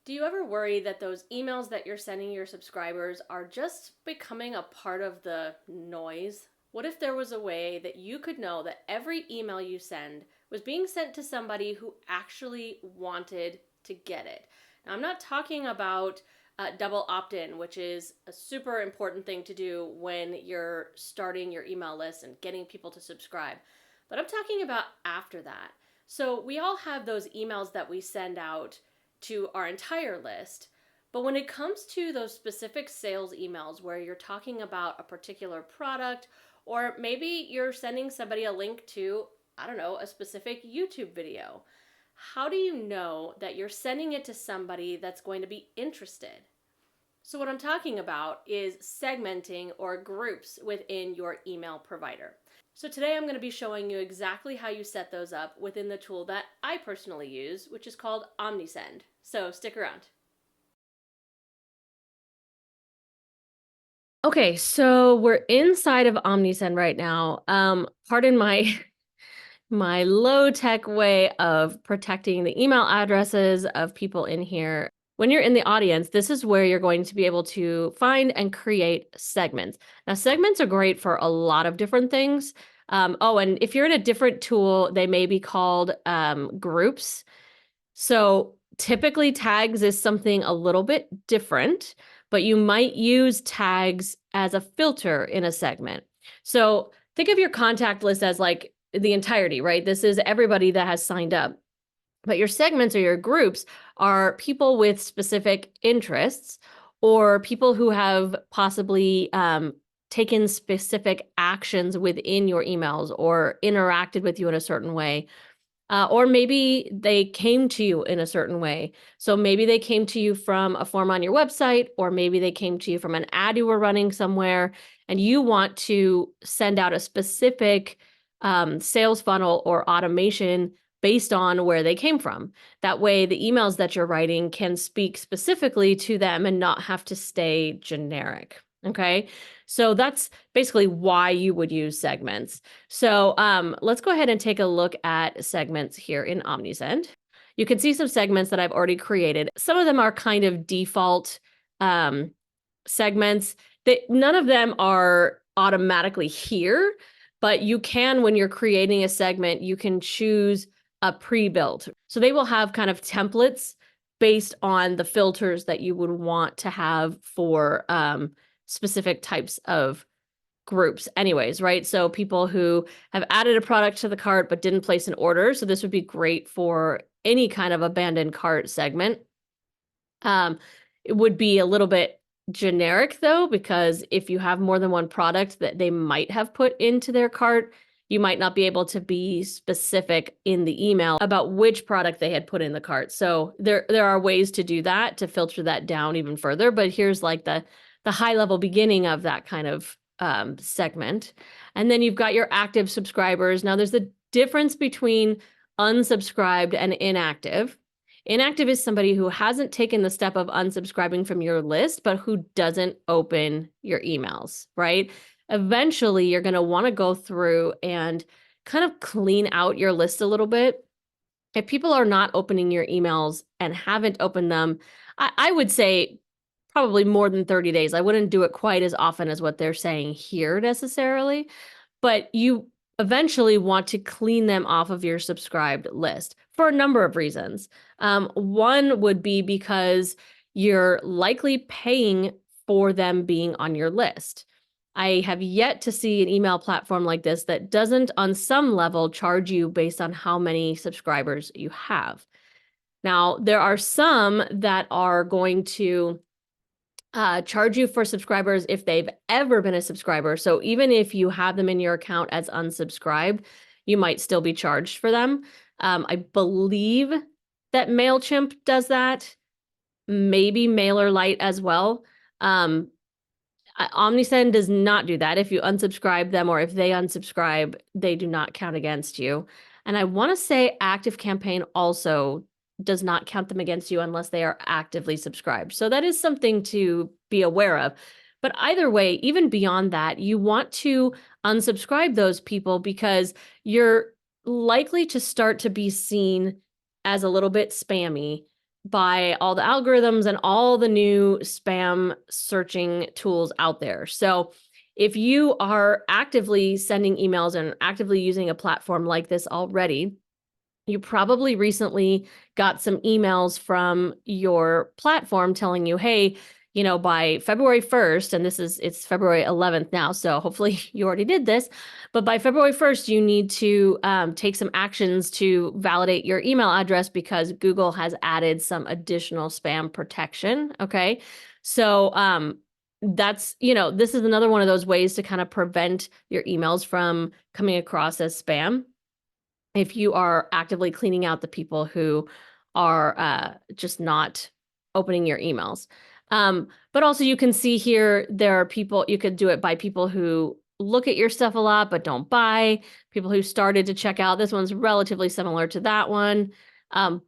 Do you ever worry that those emails that you're sending your subscribers are just becoming a part of the noise? What if there was a way that you could know that every email you send was being sent to somebody who actually wanted to get it? Now, I'm not talking about double opt in, which is a super important thing to do when you're starting your email list and getting people to subscribe. But I'm talking about after that. So, we all have those emails that we send out to our entire list. But when it comes to those specific sales emails where you're talking about a particular product, or maybe you're sending somebody a link to, I don't know, a specific YouTube video, how do you know that you're sending it to somebody that's going to be interested? So, what I'm talking about is segmenting or groups within your email provider. So, today I'm going to be showing you exactly how you set those up within the tool that I personally use, which is called Omnisend. So, stick around. Okay, so we're inside of Omnisend right now. Pardon my my low tech way of protecting the email addresses of people in here. When you're in the audience, this is where you're going to be able to find and create segments. Now, segments are great for a lot of different things. And if you're in a different tool, they may be called groups. So typically, tags is something a little bit different, but you might use tags as a filter in a segment. So think of your contact list as like the entirety, right? This is everybody that has signed up. But your segments or your groups are people with specific interests or people who have possibly taken specific actions within your emails or interacted with you in a certain way. Or maybe they came to you in a certain way. So maybe they came to you from a form on your website, or maybe they came to you from an ad you were running somewhere, and you want to send out a specific sales funnel or automation based on where they came from. That way, the emails that you're writing can speak specifically to them and not have to stay generic. Okay. So that's basically why you would use segments. So let's go ahead and take a look at segments here in Omnisend. You can see some segments that I've already created. Some of them are kind of default um, segments. None of them are automatically here, but you can, when you're creating a segment, you can choose a pre-built. So they will have kind of templates based on the filters that you would want to have for specific types of groups anyways, right? So people who have added a product to the cart but didn't place an order. So this would be great for any kind of abandoned cart segment. It would be a little bit generic though, because if you have more than one product that they might have put into their cart, you might not be able to be specific in the email about which product they had put in the cart. So there are ways to do that, to filter that down even further. But here's like the high level beginning of that kind of segment. And then you've got your active subscribers. Now there's a difference between unsubscribed and inactive. Inactive is somebody who hasn't taken the step of unsubscribing from your list, but who doesn't open your emails, right? Eventually, you're going to want to go through and kind of clean out your list a little bit. If people are not opening your emails and haven't opened them, I would say probably more than 30 days. I wouldn't do it quite as often as what they're saying here necessarily, but you eventually want to clean them off of your subscribed list for a number of reasons. One would be because you're likely paying for them being on your list. I have yet to see an email platform like this that doesn't, on some level, charge you based on how many subscribers you have. Now, there are some that are going to charge you for subscribers if they've ever been a subscriber. So even if you have them in your account as unsubscribed, you might still be charged for them. I believe that MailChimp does that, maybe MailerLite as well. Omnisend does not do that. If you unsubscribe them or if they unsubscribe, they do not count against you. And I want to say ActiveCampaign also does not count them against you unless they are actively subscribed. So that is something to be aware of. But either way, even beyond that, you want to unsubscribe those people because you're likely to start to be seen as a little bit spammy by all the algorithms and all the new spam searching tools out there. So if you are actively sending emails and actively using a platform like this already, you probably recently got some emails from your platform telling you, hey, by February 1st, and it's February 11th now, so hopefully you already did this, but by February 1st, you need to take some actions to validate your email address because Google has added some additional spam protection, okay? So this is another one of those ways to kind of prevent your emails from coming across as spam if you are actively cleaning out the people who are just not opening your emails. But also you can see here, there are people, you could do it by people who look at your stuff a lot, but don't buy, people who started to check out. This one's relatively similar to that one.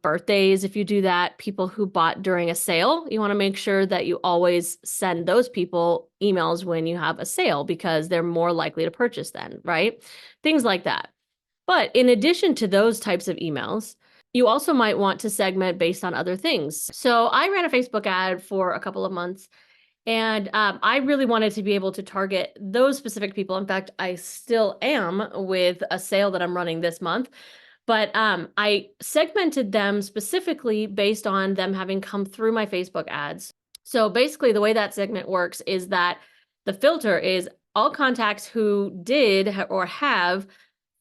Birthdays, if you do that, people who bought during a sale, you want to make sure that you always send those people emails when you have a sale because they're more likely to purchase then, right? Things like that. But in addition to those types of emails, you also might want to segment based on other things. So I ran a Facebook ad for a couple of months, and I really wanted to be able to target those specific people. In fact, I still am with a sale that I'm running this month. But I segmented them specifically based on them having come through my Facebook ads. So basically, the way that segment works is that the filter is all contacts who did or have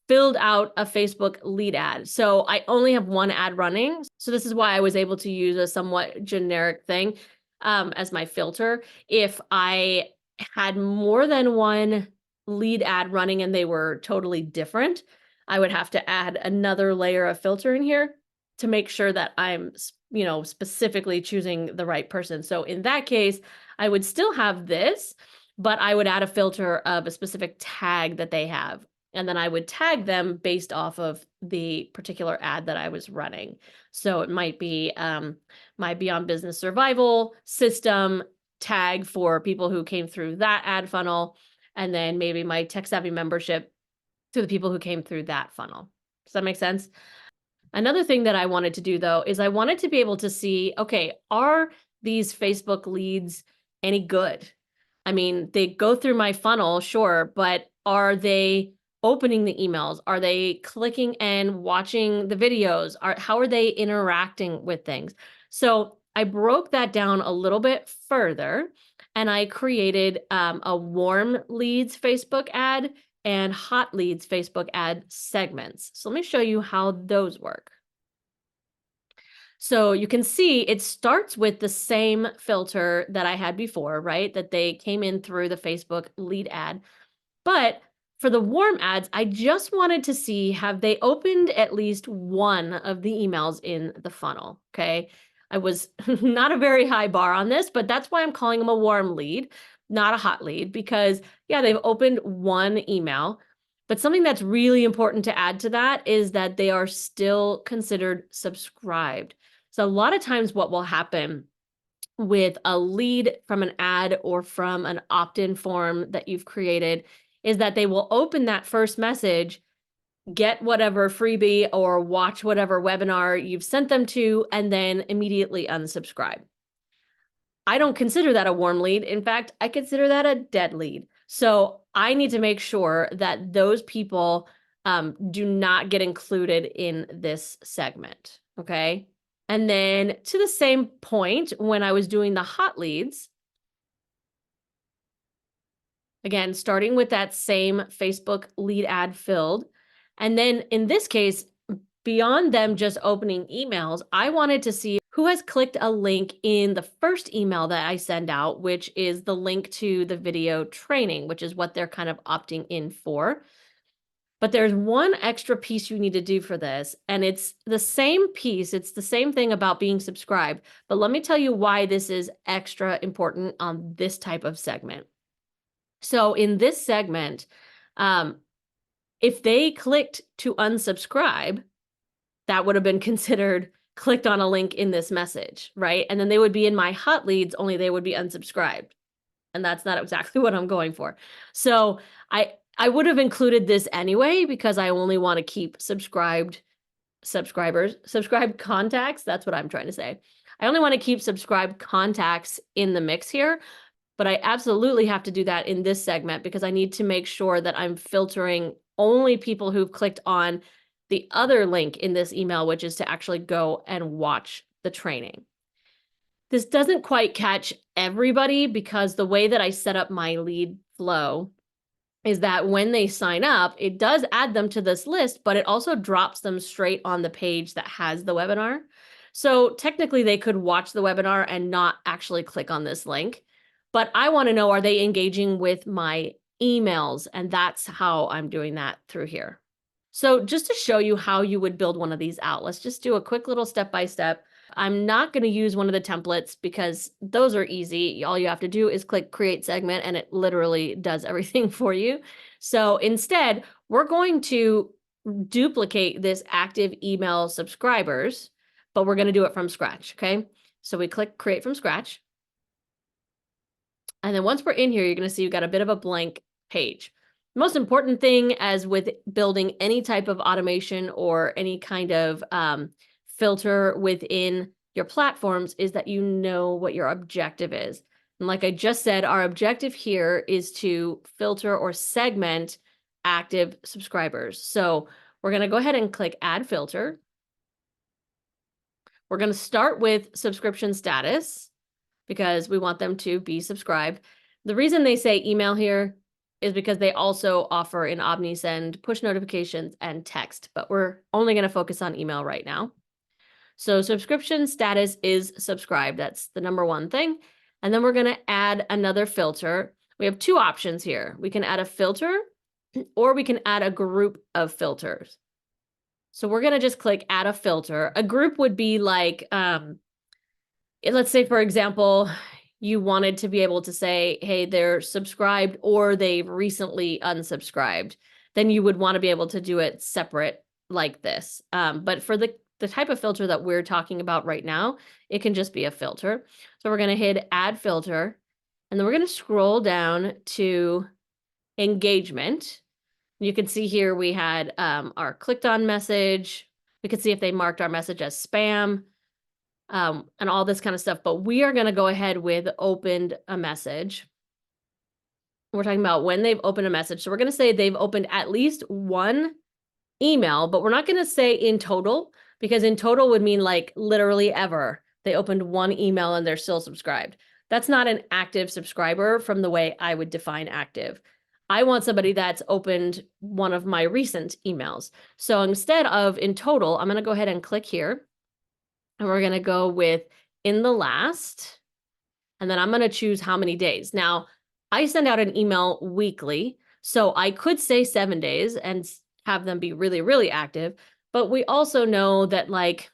filled out a Facebook lead ad. So I only have one ad running. So this is why I was able to use a somewhat generic thing as my filter. If I had more than one lead ad running and they were totally different, I would have to add another layer of filter in here to make sure that I'm, specifically choosing the right person. So in that case, I would still have this, but I would add a filter of a specific tag that they have. And then I would tag them based off of the particular ad that I was running. So it might be my Beyond Business Survival system tag for people who came through that ad funnel, and then maybe my Tech Savvy membership to the people who came through that funnel. Does that make sense? Another thing that I wanted to do though is I wanted to be able to see, okay, are these Facebook leads any good? I mean, they go through my funnel, sure, but are they opening the emails? Are they clicking and watching the videos? How are they interacting with things? So I broke that down a little bit further and I created a warm leads Facebook ad and hot leads Facebook ad segments. So let me show you how those work. So you can see it starts with the same filter that I had before, right? That they came in through the Facebook lead ad. But for the warm ads, I just wanted to see, have they opened at least one of the emails in the funnel? Okay. I was not a very high bar on this, but that's why I'm calling them a warm lead, not a hot lead, because yeah, they've opened one email. But something that's really important to add to that is that they are still considered subscribed. So a lot of times what will happen with a lead from an ad or from an opt-in form that you've created is that they will open that first message, get whatever freebie or watch whatever webinar you've sent them to, and then immediately unsubscribe. I don't consider that a warm lead. In fact, I consider that a dead lead. So I need to make sure that those people do not get included in this segment, okay? And then to the same point, when I was doing the hot leads, again, starting with that same Facebook lead ad filled. And then in this case, beyond them just opening emails, I wanted to see who has clicked a link in the first email that I send out, which is the link to the video training, which is what they're kind of opting in for. But there's one extra piece you need to do for this, and it's the same piece. It's the same thing about being subscribed, but let me tell you why this is extra important on this type of segment. So in this segment, if they clicked to unsubscribe, that would have been considered clicked on a link in this message, right? And then they would be in my hot leads, only they would be unsubscribed. And that's not exactly what I'm going for. So I would have included this anyway, because I only want to keep subscribed contacts. That's what I'm trying to say. I only want to keep subscribed contacts in the mix here, but I absolutely have to do that in this segment because I need to make sure that I'm filtering only people who've clicked on the other link in this email, which is to actually go and watch the training. This doesn't quite catch everybody because the way that I set up my lead flow is that when they sign up, it does add them to this list, but it also drops them straight on the page that has the webinar. So technically they could watch the webinar and not actually click on this link, but I want to know, are they engaging with my emails? And that's how I'm doing that through here. So just to show you how you would build one of these out, let's just do a quick little step-by-step. I'm not going to use one of the templates because those are easy. All you have to do is click create segment and it literally does everything for you. So instead, we're going to duplicate this active email subscribers, but we're going to do it from scratch. Okay. So we click create from scratch. And then once we're in here, you're going to see you've got a bit of a blank page. The most important thing as with building any type of automation or any kind of filter within your platforms is that you know what your objective is. And like I just said, our objective here is to filter or segment active subscribers. So we're going to go ahead and click add filter. We're going to start with subscription status because we want them to be subscribed. The reason they say email here is because they also offer in Omnisend push notifications and text, but we're only going to focus on email right now. So subscription status is subscribed. That's the number one thing. And then we're going to add another filter. We have two options here. We can add a filter or we can add a group of filters. So we're going to just click add a filter. A group would be like, let's say, for example, you wanted to be able to say, hey, they're subscribed or they've recently unsubscribed. Then you would want to be able to do it separate like this. But for the type of filter that we're talking about right now, it can just be a filter. So we're going to hit add filter, and then we're going to scroll down to engagement. You can see here we had our clicked on message. We could see if they marked our message as spam. And all this kind of stuff, but we are going to go ahead with opened a message. We're talking about when they've opened a message. So we're going to say they've opened at least one email, but we're not going to say in total, because in total would mean like literally ever. They opened one email and they're still subscribed. That's not an active subscriber from the way I would define active. I want somebody that's opened one of my recent emails. So instead of in total, I'm going to go ahead and click here. And we're going to go with in the last, and then I'm going to choose how many days. Now, I send out an email weekly, so I could say 7 days and have them be really, really active. But we also know that like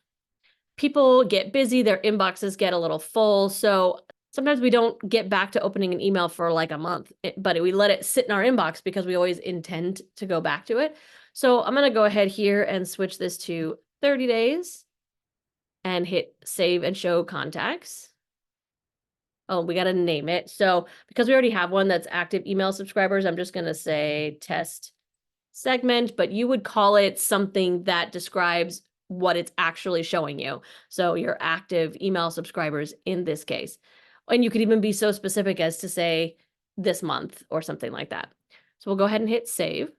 people get busy, their inboxes get a little full. So sometimes we don't get back to opening an email for like a month, but we let it sit in our inbox because we always intend to go back to it. So I'm going to go ahead here and switch this to 30 days. And hit save and show contacts. Oh, we got to name it. So because we already have one that's active email subscribers, I'm just going to say test segment, but you would call it something that describes what it's actually showing you. So your active email subscribers in this case. And you could even be so specific as to say this month or something like that. So we'll go ahead and hit save.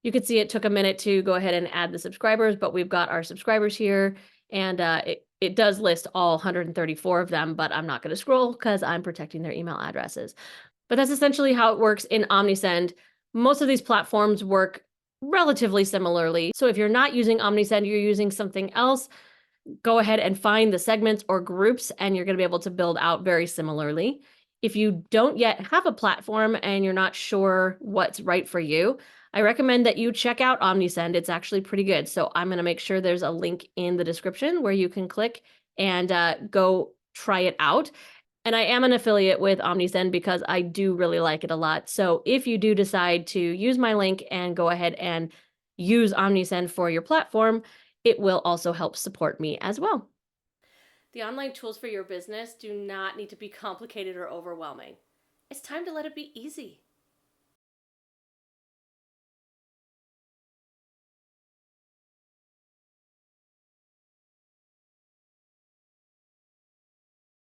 You can see it took a minute to go ahead and add the subscribers, but we've got our subscribers here. And it does list all 134 of them, but I'm not going to scroll because I'm protecting their email addresses. But that's essentially how it works in Omnisend. Most of these platforms work relatively similarly. So if you're not using Omnisend, you're using something else, go ahead and find the segments or groups, and you're going to be able to build out very similarly. If you don't yet have a platform and you're not sure what's right for you, I recommend that you check out Omnisend. It's actually pretty good. So I'm going to make sure there's a link in the description where you can click and go try it out. And I am an affiliate with Omnisend because I do really like it a lot. So if you do decide to use my link and go ahead and use Omnisend for your platform, it will also help support me as well. The online tools for your business do not need to be complicated or overwhelming. It's time to let it be easy.